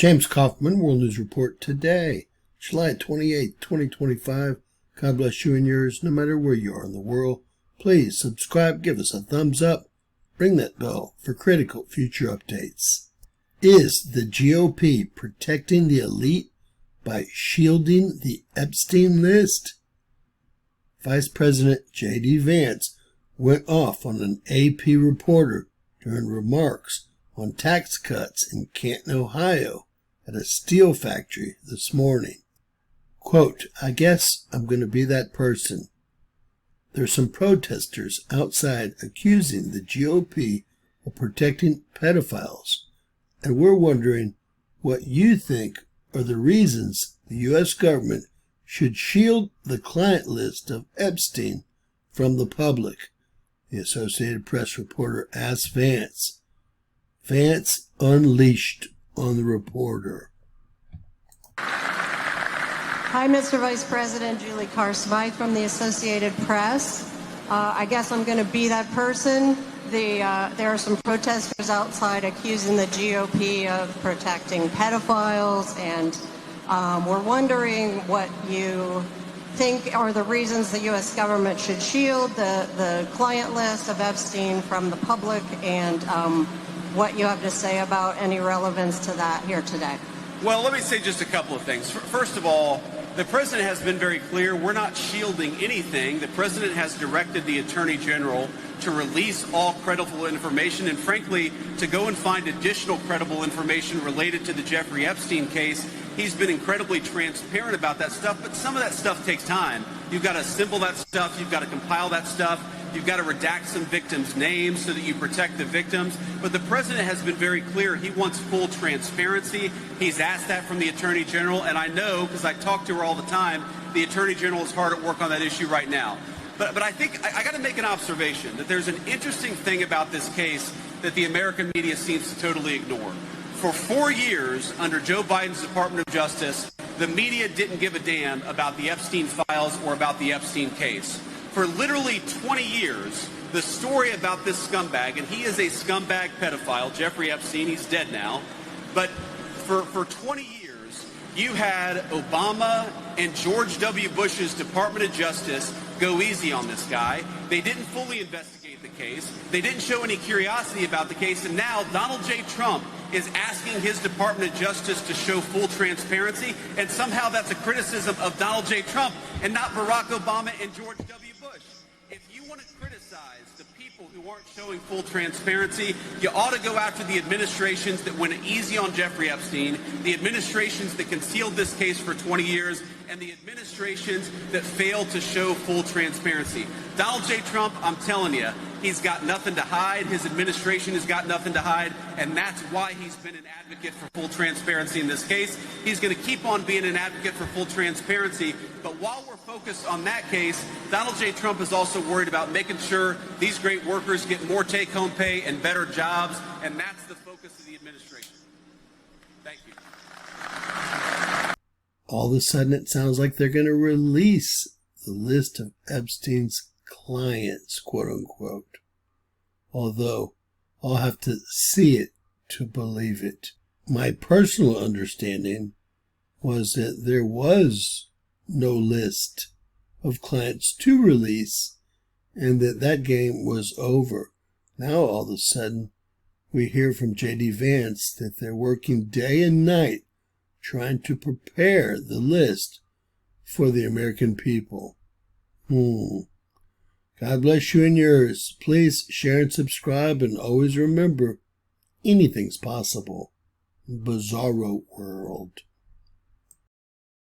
James Kaufman, World News Report today, July 28, 2025. God bless you and yours, no matter where you are in the world. Please subscribe, give us a thumbs up, ring that bell for critical future updates. Is the GOP protecting the elite by shielding the Epstein list? Vice President J.D. Vance went off on an AP reporter during remarks on tax cuts in Canton, Ohio, at a steel factory this morning. Quote, "I guess I'm going to be that person. There's some protesters outside accusing the GOP of protecting pedophiles, and we're wondering what you think are the reasons the U.S. government should shield the client list of Epstein from the public," the Associated Press reporter asked Vance. Vance unleashed on the reporter. Hi, Mr. Vice President. Julie Carr-Smythe from the Associated Press. I guess I'm going to be that person. There are some protesters outside accusing the GOP of protecting pedophiles, and we're wondering what you think are the reasons the U.S. government should shield the client list of Epstein from the public, and what you have to say about any relevance to that here today. Well, let me say just a couple of things. First of all, the president has been very clear. We're not shielding anything. The president has directed the attorney general to release all credible information and, frankly, to go and find additional credible information related to the Jeffrey Epstein case. He's been incredibly transparent about that stuff, but some of that stuff takes time. You've got to assemble that stuff. You've got to compile that stuff. You've got to redact some victims' names so that you protect the victims. But the president has been very clear. He wants full transparency. He's asked that from the attorney general, and I know, because I talk to her all the time, the attorney general is hard at work on that issue right now. But I think I got to make an observation that there's an interesting thing about this case that the American media seems to totally ignore. For 4 years, under Joe Biden's Department of Justice, the media didn't give a damn about the Epstein files or about the Epstein case. For literally 20 years, the story about this scumbag, and he is a scumbag pedophile, Jeffrey Epstein, he's dead now, but for 20 years, you had Obama and George W. Bush's Department of Justice go easy on this guy. They didn't fully investigate the case. They didn't show any curiosity about the case, and now Donald J. Trump is asking his Department of Justice to show full transparency, and somehow that's a criticism of Donald J. Trump and not Barack Obama and George W. Bush. If you want to criticize the people who aren't showing full transparency, you ought to go after the administrations that went easy on Jeffrey Epstein, the administrations that concealed this case for 20 years, and the administrations that failed to show full transparency. Donald J. Trump, I'm telling you, he's got nothing to hide. His administration has got nothing to hide, and that's why he's been an advocate for full transparency in this case. He's going to keep on being an advocate for full transparency, but while we're focused on that case, Donald J. Trump is also worried about making sure these great workers get more take-home pay and better jobs, and that's the focus of the administration. Thank you. All of a sudden, it sounds like they're going to release the list of Epstein's clients, quote unquote. Although, I'll have to see it to believe it. My personal understanding was that there was no list of clients to release and that game was over. Now, all of a sudden, we hear from J.D. Vance that they're working day and night trying to prepare the list for the American people. God bless you and yours. Please share and subscribe, and always remember, anything's possible in Bizarro World.